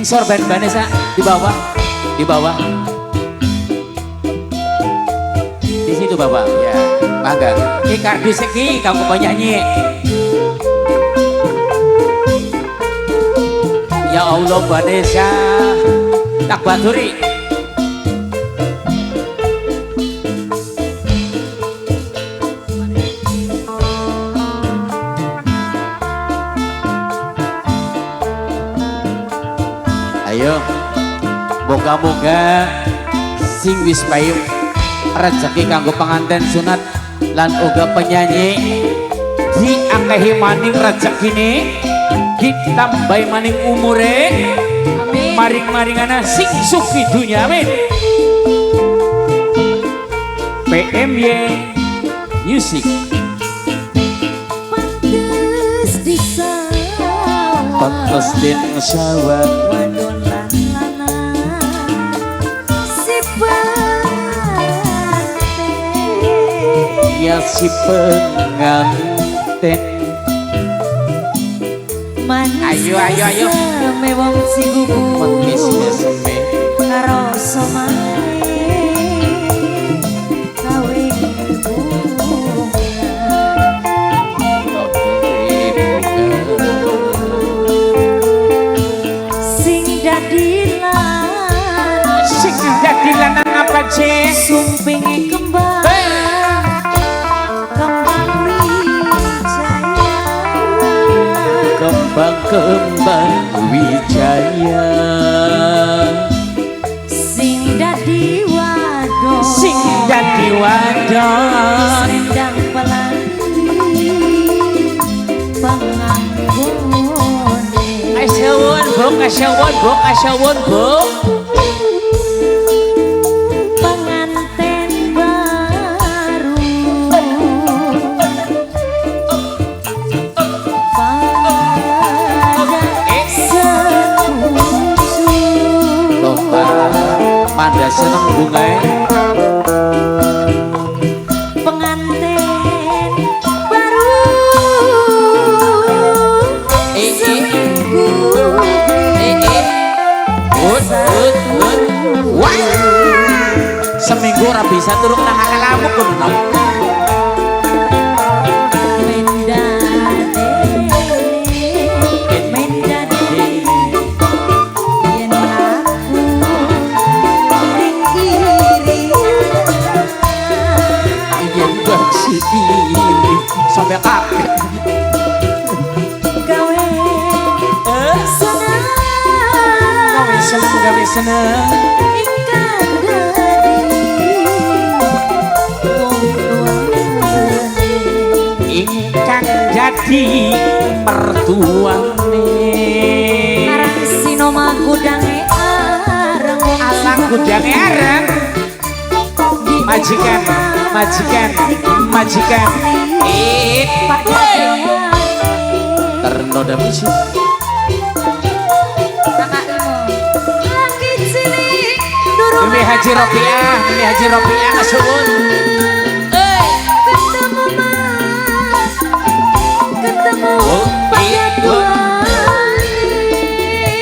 Sing sorban Vanessa di bawah, di bawah. Di situ Bapak, ya. Mangga. Ki kardus iki kamu penyanyi. Ya Allah Vanessa, tak baturi. Ayo, moga-moga sing wis payu rezeki kanggo pengantin sunat lan uga penyanyi diakehi maning rezekine, ditambahi maning umure, amin. Maring-maringana sing suki dunya, amin. PMY Music. Pantes di sawah, Pantes di sawah, wadon lan lanang si pengantin. ya si pengantin. Manis Ayo, ayo, ayo. meseme wong si gugu Manis meseme karo somane gawe sing dadilan, sing dadi lanang apa cek? sumpinge kembang kembang wijaya, Kembang-kembang wijaya, sing dadi wadon, sing dadi wadon, selendang pelangi penganggone. asyawon bong, asyawon bong, asyawon bong. Pengantin baru pada setuju. Loh pada seneng bunga. Pengantin baru Wah, seminggu ora bisa turun nang kalamuk ngono. Sampai kaget gawe senang, gawe seneng, gawe seneng. ingkang dadi wong tuane, Ingkang jadi mertuane. arang sinoma kudange areng wong Alang kudange areng. Majikan, majikan, majikan. Ternoda musik. lagi cilik durung Ini Haji Ropiah, ini Haji Ropiah asuhun. ketemu mas, ketemu Oh, iya,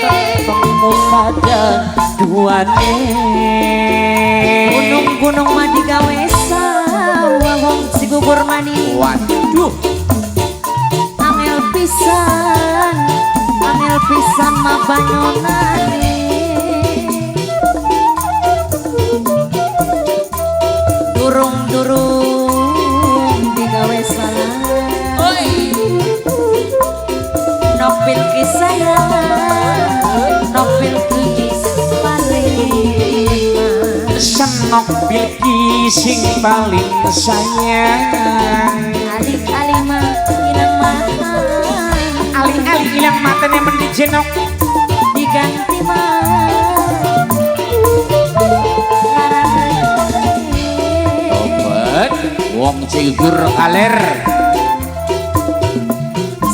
ketemu pada duane. gunung-gunung madi gawe sawah wong si gugur mani Waduh, angel pisan mabanyonane durung digawe salah nopil kisayang nopil kis paling senok bilki sing paling sayang. alik-alima ilang mata Ali-ali ilang matanya mendijenok. diganti mah Obat wong cigur kaler.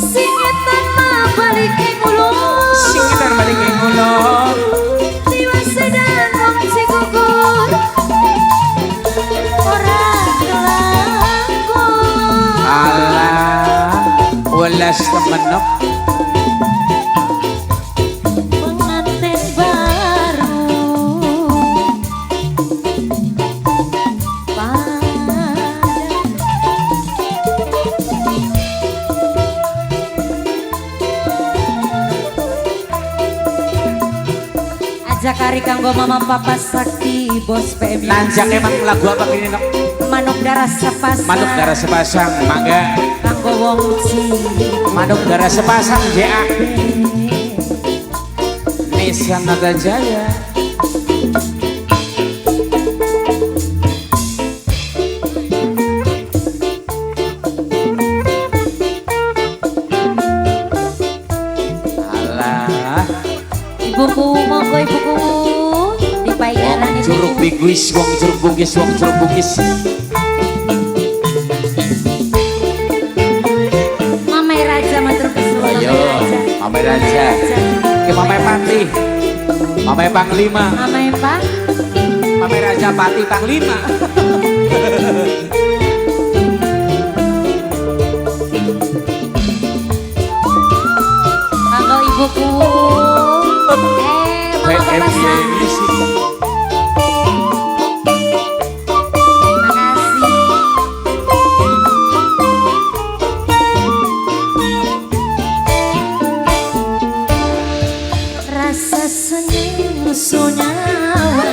sing etan mah balik ngulo Sing edan balik ngulo. tiwas sedan wong si gugur ora kelakon Alah, welas temenok. pengantin Lestari kanggo mama papa sakti bos PM Nanjak emang lagu apa ini nok? manuk darah sepasang Manuk darah sepasang, mangga. kanggo wong cilik Manuk darah sepasang JA Nissan Nada Jaya. Alah, ibuku monggo ibuku dipaigaran wong curug bingkis, wong curug bungkis, wong curug bungkis. Mamai Raja matur kesuwun Ayo, Mamai Raja. Ke Mamai Pati, Mamai Panglima, Mamai Pak Mamai Raja Pati Panglima. kanggo ibuku mama papa sakti makasih rasa senyum sunyawa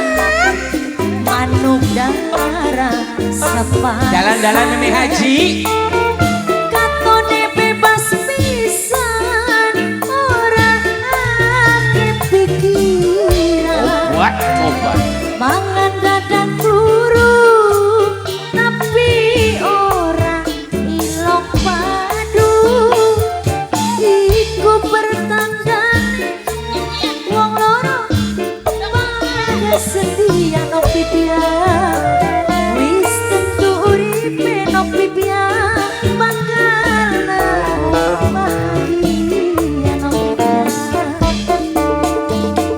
manuk darah sepasang Jalan-jalan ini haji. katone bebas pisan ora ake pikiran Buat obat. mangan dadang turu tapi ora ilok padu iku pertanda wong loro pada sedia no pipian wis tentu uripe no pipian bakal bahagia no pipian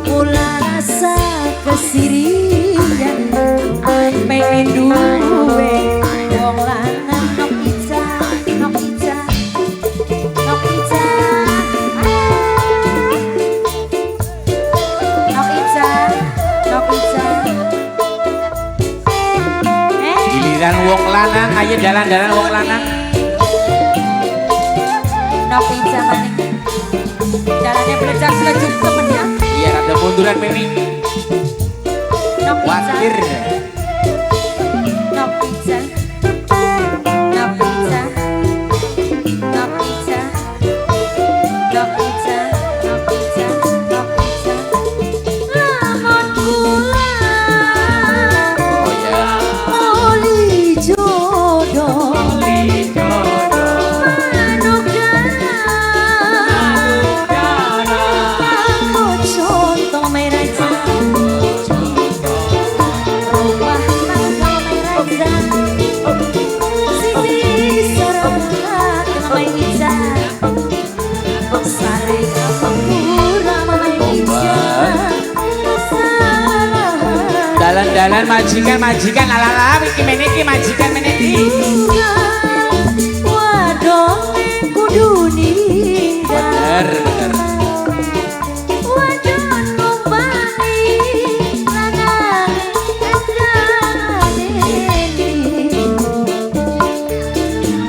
mula rasa kesirian pengen duwe wong lanang nok ica nok ica nok ica nok ica nok ica Giliran wong lanang, ayo jalan-jalan wong lanang. nok ica maning jalannya belajar selejuk temennya Iya, ada munduran Memi. nok ica Wakir. nok ica nok ica nok ica nok ica nok ica nok ica lamun kula Oh ya. oli jodoh manuk aku contoh meraja rumah tangga meraja sisi serangga kena hija sare kapura mama hija Jalan-jalan majikan ala-ala iki meniki majikan meniki. wadon kudu ninggal Bener. wadon ngumbani lanang kandhane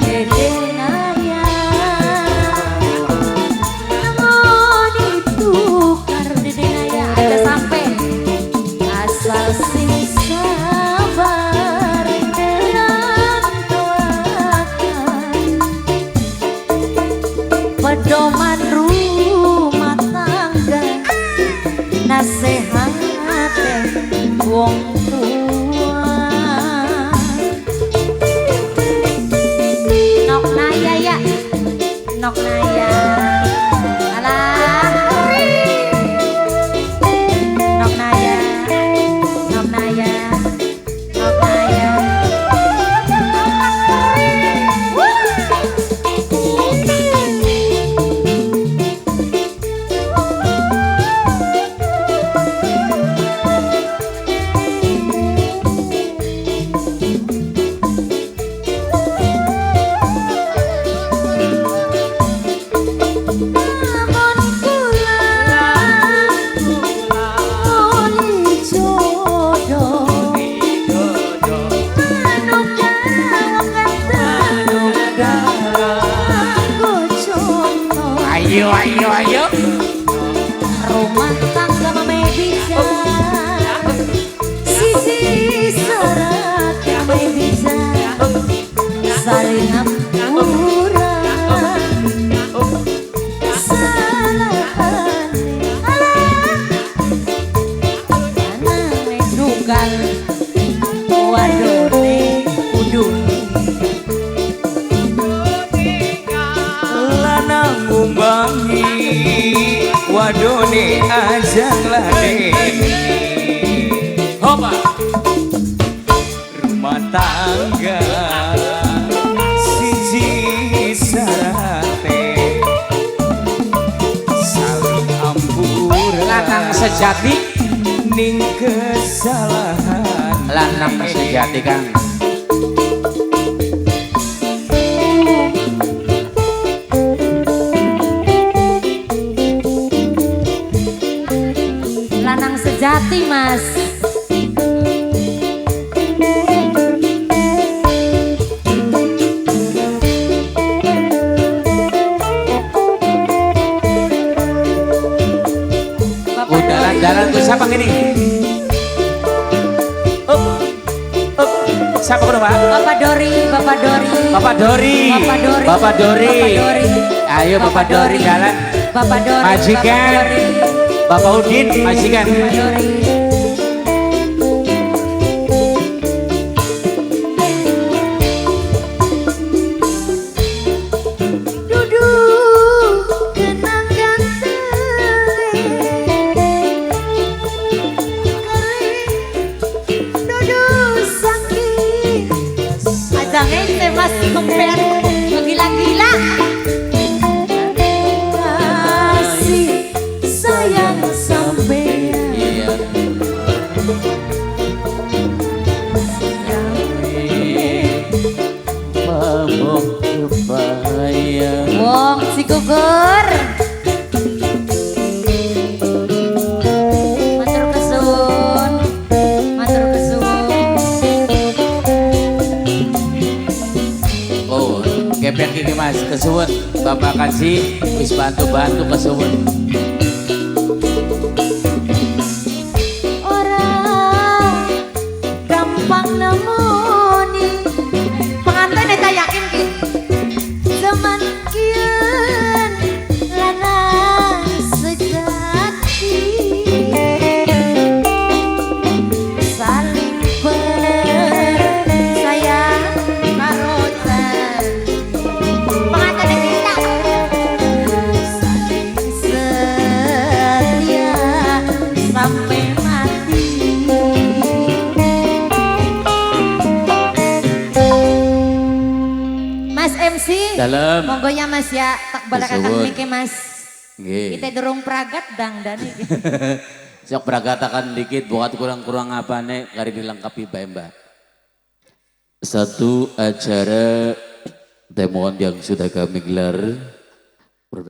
dede naya namun ditukar dede naya ada sampai asal sing sabar lanang ngumbangi wadone ajang ladeni Hoba. rumah tangga siji sarate saling ampura Lanang sejati, ning kesalahan lanang sejati Kang. Lanang sejati mas. Udah jalan tuh siapa ini? Siapa kudu Pak? Bapak Dori, Bapak Dori. Bapak Dori. Bapak Dori. Bapak Dori. Bapak Dori. Ayo Bapak Dori jalan. Bapak Dori. Majikan. Bapak Dori. Bapak Udin majikan. Bapak Dori. Duduk kenang ganteng. Duduk sakit. Ajang ente mas kemper gila-gila. Kasih sayang sampean. Iya. Pamuk kebayang. Wong si gugur. Matur kesuwun. Matur kesuwun. Oh, gepeng gini Mas, kesuwun. Bapak kasih wis bantu-bantu kesuwun. Orang gampang nemoni pengantin eta yakin ki zaman kian lanang sejati saling bersayang karotan pengantin kita saling setia sampai mati. Mas MC, Dalam. monggo ya Mas ya, tak balakan Kesuwun. mike Mas. Nggih. Kita durung pragat dang dan iki. Sok beragatakan dikit, buat kurang-kurang apa nih, kari dilengkapi Mbak Mbak. Satu acara demon yang sudah kami gelar